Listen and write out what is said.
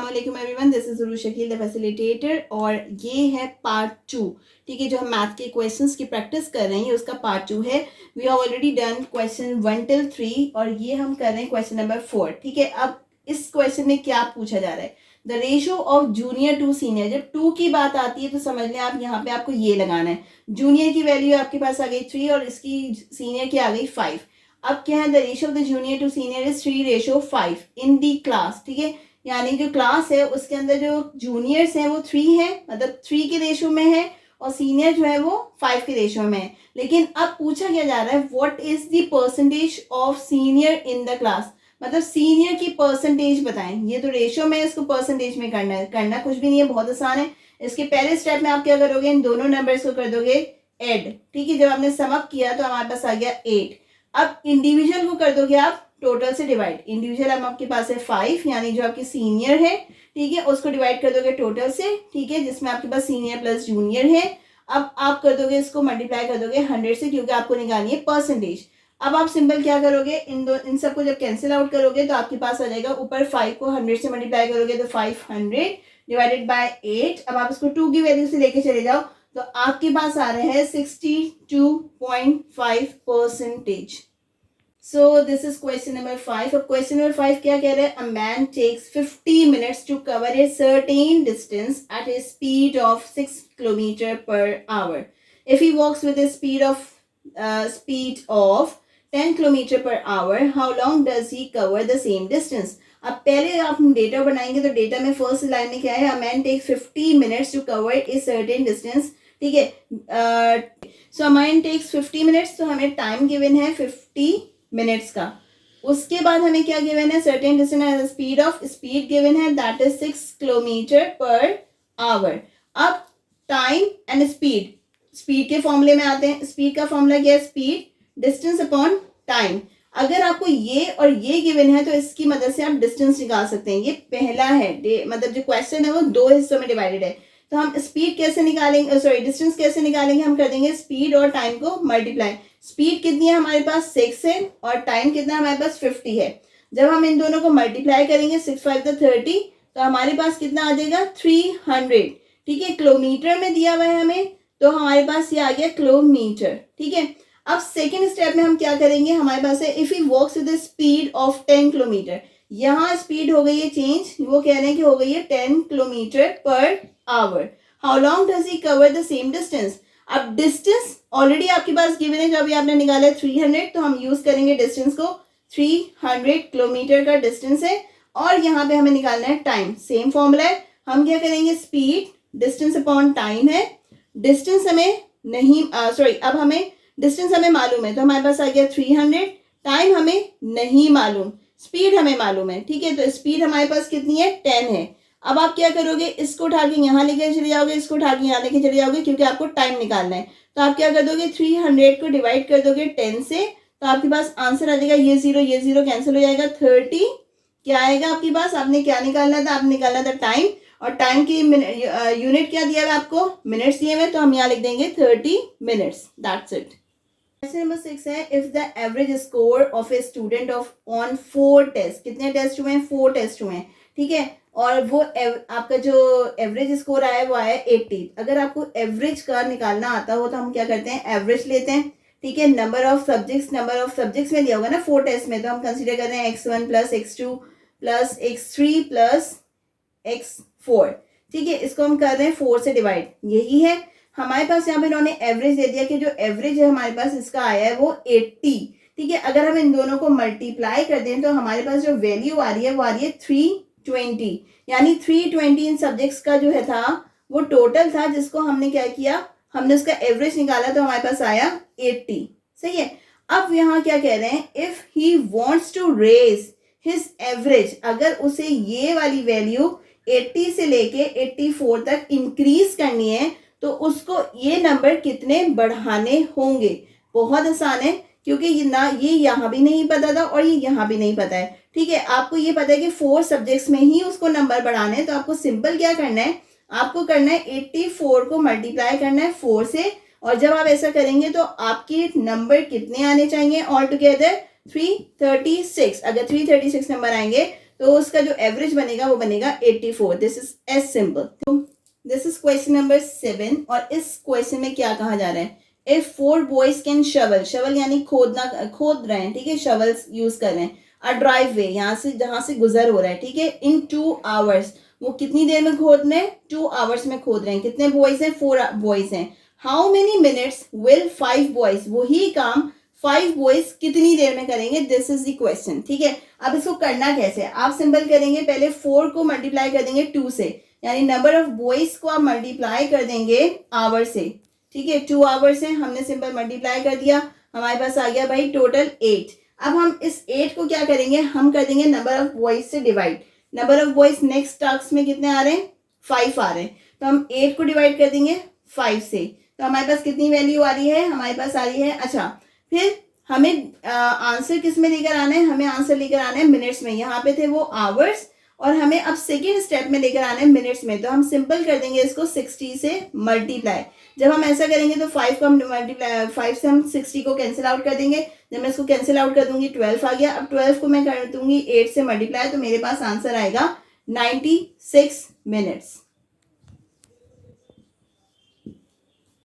अस्सलाम everyone, this is Urush Shakeel the facilitator. और ये है पार्ट 2। ठीक है, जो हम मैथ के क्वेश्चंस की प्रैक्टिस कर रहे हैं उसका पार्ट 2 है। We have already done question 1 till 3 और ये हम कर रहे हैं क्वेश्चन नंबर 4। ठीक है, अब इस क्वेश्चन में क्या पूछा जा रहा है, the ratio of junior to senior. जब 2 की बात आती है तो समझ लें आप यहाँ पे आपको ये लगाना है, जूनियर की वैल्यू आपके पास आ गई 3 और इसकी सीनियर की आ गई 5। अब क्या है, the ratio of the junior to senior is 3:5 in the class. ठीक है, यानी जो क्लास है उसके अंदर जो जूनियर्स हैं वो 3 हैं, मतलब 3 के रेशो में है, और सीनियर जो है वो 5 के रेशो में है। लेकिन अब पूछा क्या जा रहा है, what is the percentage of senior in the class, मतलब सीनियर की परसेंटेज बताएं। ये तो रेशो में है, इसको परसेंटेज में करना है, करना कुछ भी नहीं है, बहुत आसान है। इसके पहले स्टेप में आप क्या करोगे, इन दोनों नंबर्स को कर दोगे ऐड। ठीक है, जब आपने सम अप किया तो हमारे पास आ गया 8। अब इंडिविजुअल को कर दोगे आप टोटल से डिवाइड। इंडिविजुअल अब आपके पास है 5, यानी जो आपकी सीनियर है, ठीक है, उसको डिवाइड कर दोगे टोटल से। ठीक है, जिसमें आपके पास सीनियर प्लस जूनियर है। अब आप कर दोगे इसको मल्टीप्लाई कर दोगे 100 से, क्योंकि आपको निकालनी है परसेंटेज। अब आप सिंपल क्या करोगे, इन सबको जब कैंसिल आउट करोगे तो आपके पास आ जाएगा, ऊपर 5 को 100 से मल्टीप्लाई करोगे तो 500 डिवाइडेड बाय 8। अब आप इसको 2 की वैल्यू से लेके चले जाओ तो आपके पास आ रहे हैं 62.5%। So this is question number 5. अब question number 5 क्या कह रहा है, a man takes 50 minutes to cover a certain distance at a speed of 6 km per hour. If he walks with a speed of 10 km per hour, how long does he cover the same distance? अब पहले आप data बनाएंगे तो data में first line में क्या है, a man takes 50 minutes to cover a certain distance. ठीक है, so a man takes 50 minutes, तो हमें टाइम गिवन है 50 मिनट्स का। उसके बाद हमें क्या गिवन है, certain distance, speed of, speed given है that is 6 kilometre per hour. अब टाइम एंड स्पीड, स्पीड के फॉर्मूले में आते हैं। स्पीड का फॉर्मूला क्या है, स्पीड डिस्टेंस अपॉन टाइम। अगर आपको ये और ये गिवन है तो इसकी मदद से आप डिस्टेंस निकाल सकते हैं। ये पहला है, मतलब जो क्वेश्चन है वो 2 हिस्सों में डिवाइडेड है। तो हम स्पीड कैसे निकालेंगे, सॉरी डिस्टेंस कैसे निकालेंगे, हम कर देंगे स्पीड और टाइम को मल्टीप्लाई। स्पीड कितनी है हमारे पास 6 है और टाइम कितना हमारे पास 50 है। जब हम इन दोनों को मल्टीप्लाई करेंगे 6 5 30, तो हमारे पास कितना आ जाएगा 300। ठीक है, किलोमीटर में दिया हुआ है हमें, तो हमारे पास ये आ गया किलोमीटर। ठीक है, अब सेकेंड स्टेप में हम क्या करेंगे, हमारे पास है if he walks with speed of 10 kilometre. यहाँ स्पीड हो गई है चेंज, वो कह रहे हैं कि हो गई है 10 kilometre per our. How long does he cover the same distance. अब डिस्टेंस ऑलरेडी आपके पास गिवन है, जो अभी आपने निकाला है 300, तो हम यूज करेंगे डिस्टेंस को, 300 किलोमीटर का डिस्टेंस है। और यहाँ पे हमें निकालना है टाइम, सेम फॉर्मूला है। हम क्या करेंगे, स्पीड डिस्टेंस अपॉन टाइम है। डिस्टेंस हमें नहीं, अब हमें डिस्टेंस हमें मालूम है, तो हमारे पास आ गया 300। टाइम हमें नहीं मालूम, स्पीड हमें मालूम है। ठीक है, तो स्पीड हमारे पास कितनी है, 10 है। अब आप क्या करोगे, इसको उठा के यहाँ लेके चले जाओगे, इसको उठा के यहाँ लेके चले जाओगे, क्योंकि आपको टाइम निकालना है। तो आप क्या कर दोगे, 300 को डिवाइड कर दोगे 10 से, तो आपके पास आंसर आ जाएगा, ये जीरो कैंसिल हो जाएगा, 30 क्या आएगा आपके पास। आपने क्या निकालना था, आपने निकालना था टाइम, और टाइम की यूनिट क्या दिया हुआ आपको, मिनट्स दिए हुए, तो हम यहाँ लिख देंगे 30 minutes. That's it. Question number 6 है, if the average score of a student of on 4 test, कितने टेस्ट हुए हैं, 4 टेस्ट हुए हैं। ठीक है, और वो आपका जो एवरेज स्कोर आया है वो आया 80। अगर आपको एवरेज का निकालना आता हो तो हम क्या करते हैं, एवरेज लेते हैं। ठीक है, नंबर ऑफ सब्जेक्ट्स में दिया होगा ना 4 टेस्ट में, तो हम कंसीडर करते हैं x1 plus x2 plus x3 plus x4। ठीक है, इसको हम कर रहे हैं 4 से डिवाइड, यही है हमारे पास। यहाँ पे इन्होंने एवरेज दे दिया कि जो एवरेज है हमारे पास इसका आया है वो 80। ठीक है, अगर हम इन दोनों को मल्टीप्लाई कर दें तो हमारे पास जो वैल्यू आ रही है वो आ रही है 320, यानी 320 इन सब्जेक्ट्स का जो है था वो टोटल था, जिसको हमने क्या किया, हमने उसका एवरेज निकाला तो हमारे पास आया 80। सही है, अब यहाँ क्या कह रहे हैं, if he wants to raise his average, अगर उसे ये वाली वैल्यू 80 से लेके 84 तक इंक्रीज करनी है तो उसको ये नंबर कितने बढ़ाने होंगे। बहुत आसान है, क्योंकि ये यहाँ भी नहीं पता था और ये यहाँ भी नहीं पता है। ठीक है, आपको ये पता है कि 4 सब्जेक्ट्स में ही उसको नंबर बढ़ाने हैं, तो आपको सिंपल क्या करना है, आपको करना है 84 को मल्टीप्लाई करना है 4 से, और जब आप ऐसा करेंगे तो आपके नंबर कितने आने चाहिए ऑल टुगेदर, 336। अगर 336 नंबर आएंगे तो उसका जो एवरेज बनेगा वो बनेगा 84. This is as simple. तो दिस इज क्वेश्चन नंबर 7. और इस क्वेश्चन में क्या कहा जा रहा है, if 4 boys can shovel, shovel यानी खोदना, खोद रहे हैं, ठीक है, शवल्स यूज कर रहे हैं, अ ड्राइव वे, यहाँ से जहां से गुजर हो रहा है, ठीक है, इन 2 आवर्स, वो कितनी देर में खोद रहे हैं, 2 आवर्स में खोद रहे हैं. कितने बॉयज हैं, 4 बॉयज हैं. How many minutes will 5 boys, वही काम 5 बॉयज कितनी देर में करेंगे, दिस इज द क्वेश्चन. ठीक है, अब इसको करना कैसे है, आप सिंपल करेंगे, पहले 4 को मल्टीप्लाई कर देंगे 2 से, यानी नंबर ऑफ बॉयज को आप मल्टीप्लाई कर देंगे आवर से. ठीक है, 2 आवर्स है, हमने सिंपल मल्टीप्लाई कर दिया, हमारे पास आ गया भाई टोटल 8. अब हम इस 8 को क्या करेंगे, हम कर देंगे नंबर ऑफ बॉयज से divide. Number of boys next task में कितने आ रहे हैं, 5 आ रहे हैं, तो हम 8 को डिवाइड कर देंगे 5 से, तो हमारे पास कितनी वैल्यू आ रही है, हमारे पास आ रही है. अच्छा, फिर हमें आंसर किस में लेकर आना है, हमें आंसर लेकर आना है मिनट्स में. यहाँ पे थे वो आवर्स, और हमें अब सेकेंड स्टेप में लेकर आना है मिनट्स में. तो हम सिंपल कर देंगे इसको 60 से मल्टीप्लाई. जब हम ऐसा करेंगे तो 5 को हम मल्टीप्लाई, 5 से हम 60 को कैंसिल आउट कर देंगे. जब मैं इसको कैंसिल आउट कर दूंगी 12 आ गया. अब 12 को मैं कर दूंगी 8 से मल्टीप्लाई, तो मेरे पास आंसर आएगा 96 मिनट्स.